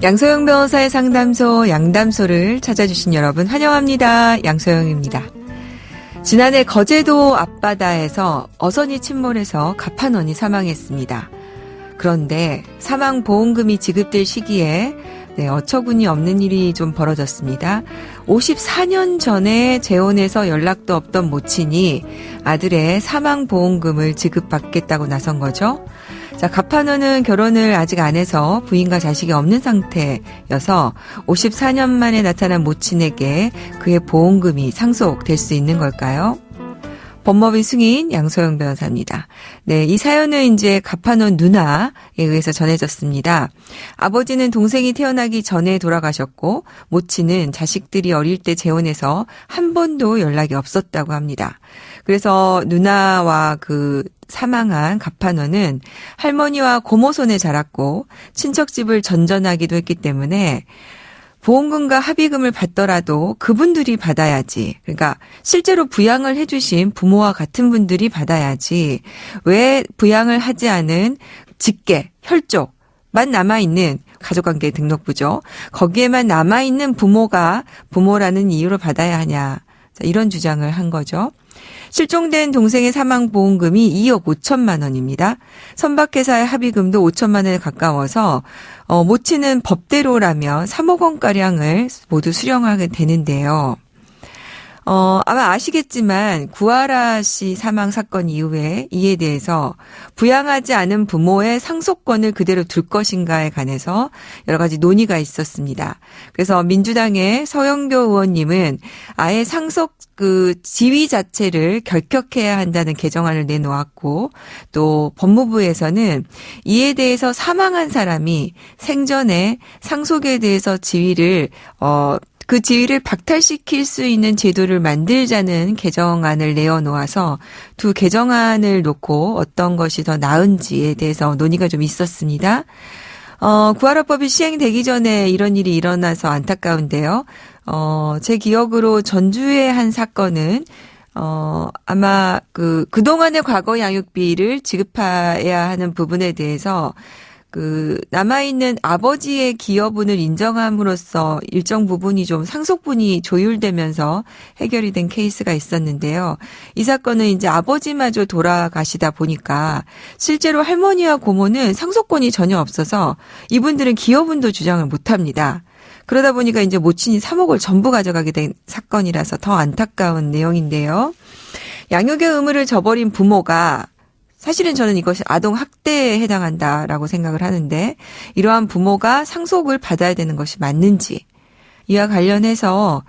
양소영 변호사의 상담소 양담소를 찾아주신 여러분 환영합니다. 양소영입니다. 지난해 거제도 앞바다에서 어선이 침몰해서 갑판원이 사망했습니다. 그런데 사망보험금이 지급될 시기에 어처구니 없는 일이 좀 벌어졌습니다. 54년 전에 재혼해서 연락도 없던 모친이 아들의 사망보험금을 지급받겠다고 나선 거죠. 자, 갑판원은 결혼을 아직 안 해서 부인과 자식이 없는 상태여서 54년 만에 나타난 모친에게 그의 보험금이 상속될 수 있는 걸까요? 법무법인 승인 양소영 변호사입니다. 네, 이 사연은 이제 갑판원 누나에 의해서 전해졌습니다. 아버지는 동생이 태어나기 전에 돌아가셨고 모친은 자식들이 어릴 때 재혼해서 한 번도 연락이 없었다고 합니다. 그래서 누나와 사망한 갑판원은 할머니와 고모 손에 자랐고 친척집을 전전하기도 했기 때문에 보험금과 합의금을 받더라도 그분들이 받아야지. 그러니까 실제로 부양을 해주신 부모와 같은 분들이 받아야지. 왜 부양을 하지 않은 직계, 혈족만 남아있는 가족관계 등록부죠. 거기에만 남아있는 부모가 부모라는 이유로 받아야 하냐. 자, 이런 주장을 한 거죠. 실종된 동생의 사망보험금이 2억 5천만 원입니다. 선박회사의 합의금도 5천만 원에 가까워서 모친은 법대로라면 3억 원가량을 모두 수령하게 되는데요. 아마 아시겠지만 구하라 씨 사망 사건 이후에 이에 대해서 부양하지 않은 부모의 상속권을 그대로 둘 것인가에 관해서 여러 가지 논의가 있었습니다. 그래서 민주당의 서영교 의원님은 아예 상속 지위 자체를 결격해야 한다는 개정안을 내놓았고 또 법무부에서는 이에 대해서 사망한 사람이 생전에 상속에 대해서 지위를 그 지위를 박탈시킬 수 있는 제도를 만들자는 개정안을 내어놓아서 두 개정안을 놓고 어떤 것이 더 나은지에 대해서 논의가 좀 있었습니다. 구하라법이 시행되기 전에 이런 일이 일어나서 안타까운데요. 제 기억으로 전주의 한 사건은 아마 그동안의 과거 양육비를 지급해야 하는 부분에 대해서 남아있는 아버지의 기여분을 인정함으로써 일정 부분이 좀 상속분이 조율되면서 해결이 된 케이스가 있었는데요. 이 사건은 이제 아버지마저 돌아가시다 보니까 실제로 할머니와 고모는 상속권이 전혀 없어서 이분들은 기여분도 주장을 못 합니다. 그러다 보니까 이제 모친이 3억을 전부 가져가게 된 사건이라서 더 안타까운 내용인데요. 양육의 의무를 저버린 부모가 사실은 저는 이것이 아동학대에 해당한다라고 생각을 하는데 이러한 부모가 상속을 받아야 되는 것이 맞는지 이와 관련해서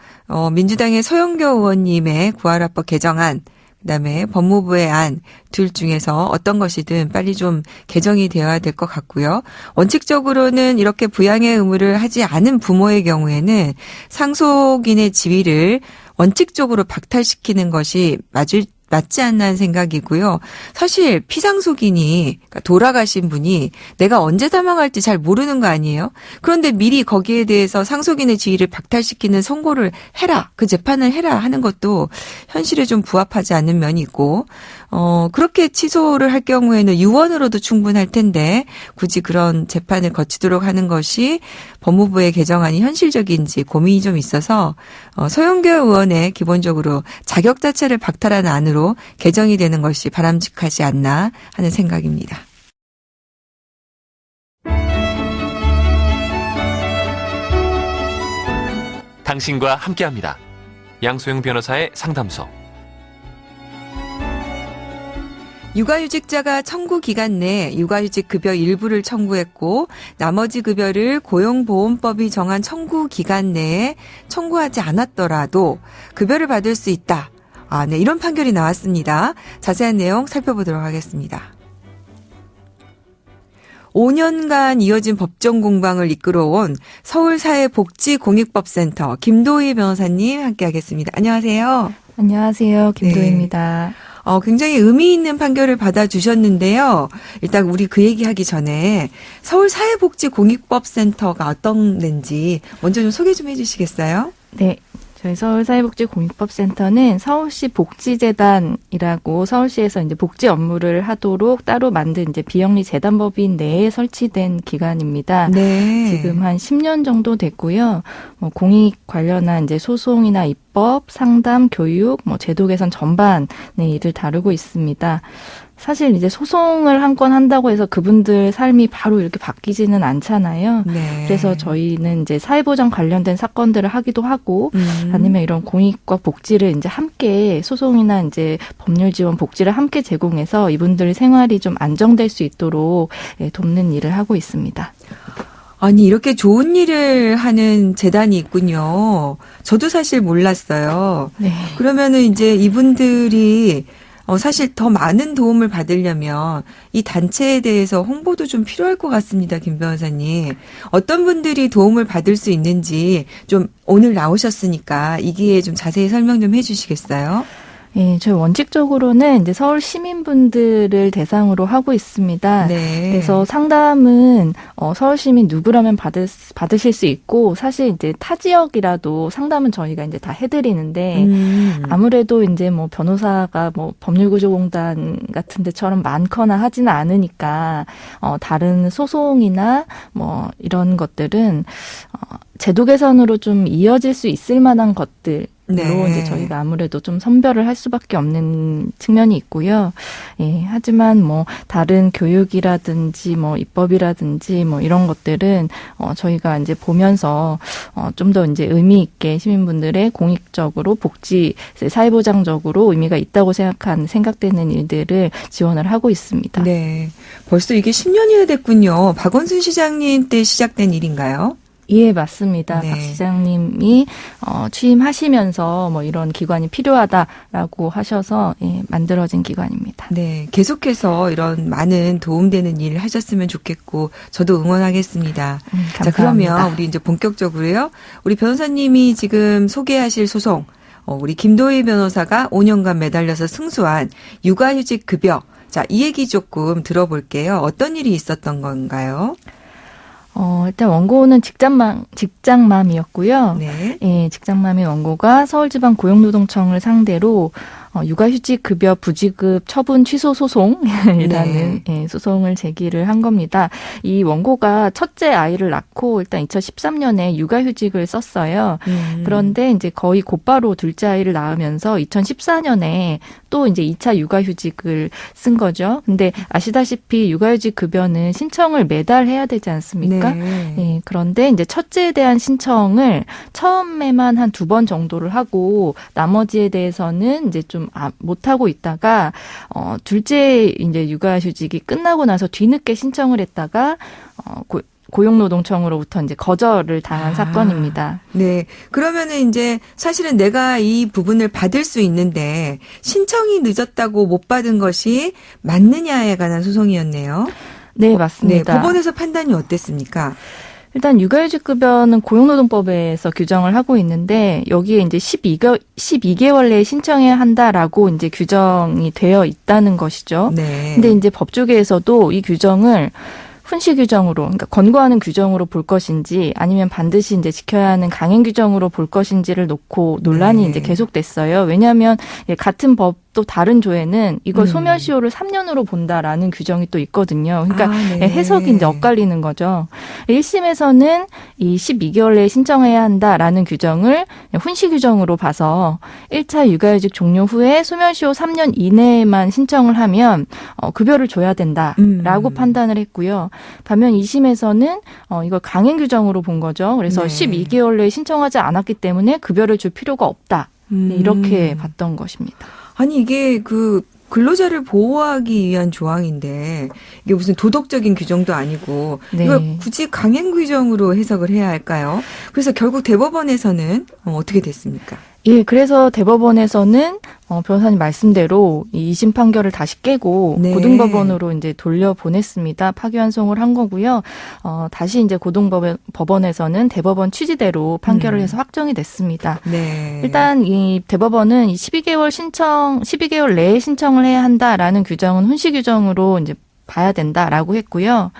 민주당의 서영교 의원님의 구하라법 개정안 그다음에 법무부의 안 둘 중에서 어떤 것이든 빨리 좀 개정이 되어야 될 것 같고요. 원칙적으로는 이렇게 부양의 의무를 하지 않은 부모의 경우에는 상속인의 지위를 원칙적으로 박탈시키는 것이 맞지 않나는 생각이고요. 사실 피상속인이 그러니까 돌아가신 분이 내가 언제 사망할지 잘 모르는 거 아니에요? 그런데 미리 거기에 대해서 상속인의 지위를 박탈시키는 선고를 해라. 그 재판을 해라 하는 것도 현실에 좀 부합하지 않는 면이 있고 그렇게 취소를 할 경우에는 유언으로도 충분할 텐데 굳이 그런 재판을 거치도록 하는 것이 법무부의 개정안이 현실적인지 고민이 좀 있어서 서영교 의원의 기본적으로 자격 자체를 박탈하는 안으로 개정이 되는 것이 바람직하지 않나 하는 생각입니다. 당신과 함께합니다. 양소영 변호사의 상담소. 육아휴직자가 청구 기간 내 육아휴직 급여 일부를 청구했고 나머지 급여를 고용보험법이 정한 청구 기간 내에 청구하지 않았더라도 급여를 받을 수 있다. 네, 이런 판결이 나왔습니다. 자세한 내용 살펴보도록 하겠습니다. 5년간 이어진 법정 공방을 이끌어온 서울사회복지공익법센터 김도희 변호사님 함께하겠습니다. 안녕하세요. 안녕하세요. 김도희입니다. 네. 굉장히 의미 있는 판결을 받아주셨는데요. 일단 우리 그 얘기하기 전에 서울사회복지공익법센터가 어떤 데인지 먼저 좀 소개 좀 해주시겠어요? 네. 저희 서울사회복지공익법센터는 서울시 복지재단이라고 서울시에서 이제 복지 업무를 하도록 따로 만든 이제 비영리 재단법인 내에 설치된 기관입니다. 네. 지금 한 10년 정도 됐고요. 공익 관련한 이제 소송이나 입법, 상담, 교육, 제도 개선 전반의 일을 다루고 있습니다. 사실 이제 소송을 한 건 한다고 해서 그분들 삶이 바로 이렇게 바뀌지는 않잖아요. 네. 그래서 저희는 이제 사회보장 관련된 사건들을 하기도 하고, 아니면 이런 공익과 복지를 이제 함께 소송이나 이제 법률 지원 복지를 함께 제공해서 이분들 생활이 좀 안정될 수 있도록 돕는 일을 하고 있습니다. 아니, 이렇게 좋은 일을 하는 재단이 있군요. 저도 사실 몰랐어요. 네. 그러면은 이제 이분들이 사실 더 많은 도움을 받으려면 이 단체에 대해서 홍보도 좀 필요할 것 같습니다, 김 변호사님. 어떤 분들이 도움을 받을 수 있는지 좀 오늘 나오셨으니까 이 기회에 좀 자세히 설명 좀 해주시겠어요? 예, 저희 원칙적으로는 이제 서울 시민분들을 대상으로 하고 있습니다. 네. 그래서 상담은 서울 시민 누구라면 받으실 수 있고, 사실 이제 타 지역이라도 상담은 저희가 이제 다 해드리는데 아무래도 이제 변호사가 법률구조공단 같은 데처럼 많거나 하지는 않으니까 다른 소송이나 이런 것들은 제도 개선으로 좀 이어질 수 있을 만한 것들. 로 이제 저희가 아무래도 좀 선별을 할 수밖에 없는 측면이 있고요. 예, 하지만 다른 교육이라든지 입법이라든지 이런 것들은 저희가 이제 보면서 좀 더 이제 의미 있게 시민분들의 공익적으로 복지 사회보장적으로 의미가 있다고 생각되는 일들을 지원을 하고 있습니다. 네. 벌써 이게 10년이나 됐군요. 박원순 시장님 때 시작된 일인가요? 예, 맞습니다. 네. 박 시장님이 취임하시면서 이런 기관이 필요하다라고 하셔서 만들어진 기관입니다. 네, 계속해서 이런 많은 도움되는 일 하셨으면 좋겠고 저도 응원하겠습니다. 감사합니다. 자, 그러면 우리 이제 본격적으로요. 우리 변호사님이 지금 소개하실 소송, 우리 김도희 변호사가 5년간 매달려서 승소한 육아휴직 급여. 자, 이 얘기 조금 들어볼게요. 어떤 일이 있었던 건가요? 일단 원고는 직장맘이었고요. 네. 예, 직장맘이 원고가 서울지방고용노동청을 상대로 육아휴직 급여 부지급 처분 취소 소송이라는 소송을 제기를 한 겁니다. 이 원고가 첫째 아이를 낳고 일단 2013년에 육아휴직을 썼어요. 그런데 이제 거의 곧바로 둘째 아이를 낳으면서 2014년에 또 이제 2차 육아휴직을 쓴 거죠. 근데 아시다시피 육아휴직 급여는 신청을 매달 해야 되지 않습니까? 네. 예, 그런데 이제 첫째에 대한 신청을 처음에만 한 2번 정도를 하고 나머지에 대해서는 이제 좀 못하고 있다가 둘째 이제 육아휴직이 끝나고 나서 뒤늦게 신청을 했다가 고용노동청으로부터 이제 거절을 당한 사건입니다. 네. 그러면은 이제 사실은 내가 이 부분을 받을 수 있는데 신청이 늦었다고 못 받은 것이 맞느냐에 관한 소송이었네요. 네, 맞습니다. 네, 법원에서 판단이 어땠습니까? 일단 육아휴직 급여는 고용노동법에서 규정을 하고 있는데 여기에 이제 12개월 내에 신청해야 한다라고 이제 규정이 되어 있다는 것이죠. 네. 근데 이제 법조계에서도 이 규정을 훈시 규정으로, 그러니까 권고하는 규정으로 볼 것인지 아니면 반드시 이제 지켜야 하는 강행 규정으로 볼 것인지를 놓고 논란이 네. 이제 계속됐어요. 왜냐하면 같은 법 또 다른 조에는 이걸 소멸시효를 3년으로 본다라는 규정이 또 있거든요. 그러니까 네. 해석이 이제 엇갈리는 거죠. 1심에서는 이 12개월 내에 신청해야 한다라는 규정을 훈시 규정으로 봐서 1차 육아휴직 종료 후에 소멸시효 3년 이내에만 신청을 하면 급여를 줘야 된다라고 판단을 했고요. 반면 2심에서는 이걸 강행 규정으로 본 거죠. 그래서 12개월 내에 신청하지 않았기 때문에 급여를 줄 필요가 없다. 이렇게 봤던 것입니다. 아니 이게 근로자를 보호하기 위한 조항인데 이게 무슨 도덕적인 규정도 아니고 이걸 굳이 강행 규정으로 해석을 해야 할까요? 그래서 결국 대법원에서는 어떻게 됐습니까? 예, 그래서 대법원에서는 변호사님 말씀대로 이 2심 판결을 다시 깨고 고등법원으로 이제 돌려보냈습니다. 파기환송을 한 거고요. 다시 이제 고등법원에서는 대법원 취지대로 판결을 해서 확정이 됐습니다. 네. 일단 이 대법원은 이 12개월 내에 신청을 해야 한다라는 규정은 훈시 규정으로 이제 봐야 된다라고 했고요.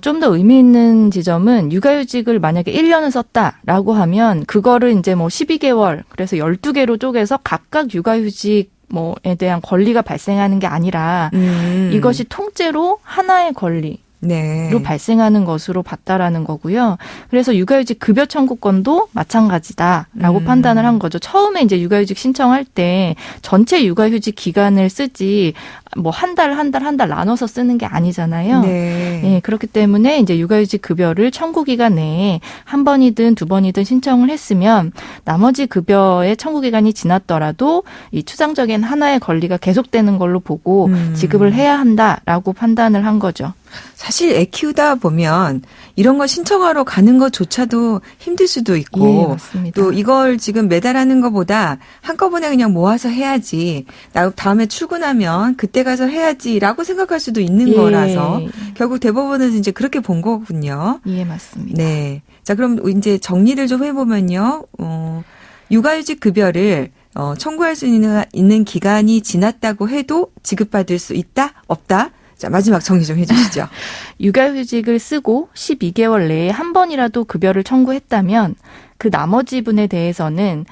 좀 더 의미 있는 지점은 육아휴직을 만약에 1년을 썼다라고 하면 그거를 이제 뭐 12개월 그래서 12개로 쪼개서 각각 육아휴직 뭐에 대한 권리가 발생하는 게 아니라 이것이 통째로 하나의 권리 네. 로 발생하는 것으로 봤다라는 거고요. 그래서 육아휴직 급여 청구권도 마찬가지다라고 판단을 한 거죠. 처음에 이제 육아휴직 신청할 때 전체 육아휴직 기간을 쓰지 뭐 한 달 나눠서 쓰는 게 아니잖아요. 네. 네, 그렇기 때문에 이제 육아휴직 급여를 청구 기간 내에 한 번이든 두 번이든 신청을 했으면 나머지 급여의 청구 기간이 지났더라도 이 추상적인 하나의 권리가 계속되는 걸로 보고 지급을 해야 한다라고 판단을 한 거죠. 사실 애 키우다 보면 이런 거 신청하러 가는 것조차도 힘들 수도 있고 예, 맞습니다. 또 이걸 지금 매달 하는 것보다 한꺼번에 그냥 모아서 해야지. 나 다음에 출근하면 그때 가서 해야지라고 생각할 수도 있는 예. 거라서 결국 대법원은 이제 그렇게 본 거군요. 예, 맞습니다. 네. 자, 그럼 이제 정리를 좀 해보면요. 육아휴직 급여를 청구할 수 있는 기간이 지났다고 해도 지급받을 수 있다? 없다? 자, 마지막 정리 좀 해주시죠. 육아휴직을 쓰고 12개월 내에 한 번이라도 급여를 청구했다면 그 나머지 분에 대해서는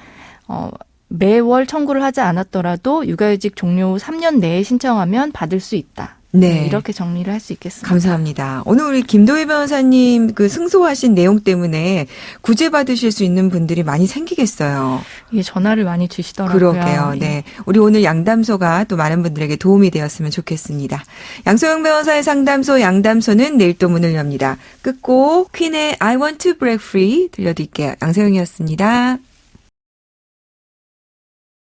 매월 청구를 하지 않았더라도 육아휴직 종료 후 3년 내에 신청하면 받을 수 있다. 네. 이렇게 정리를 할 수 있겠습니다. 감사합니다. 오늘 우리 김도희 변호사님 그 승소하신 내용 때문에 구제 받으실 수 있는 분들이 많이 생기겠어요. 예, 전화를 많이 주시더라고요. 그러게요. 예. 네. 우리 오늘 양담소가 또 많은 분들에게 도움이 되었으면 좋겠습니다. 양소영 변호사의 상담소 양담소는 내일 또 문을 엽니다. 끝곡 퀸의 I Want to Break Free 들려드릴게요. 양소영이었습니다.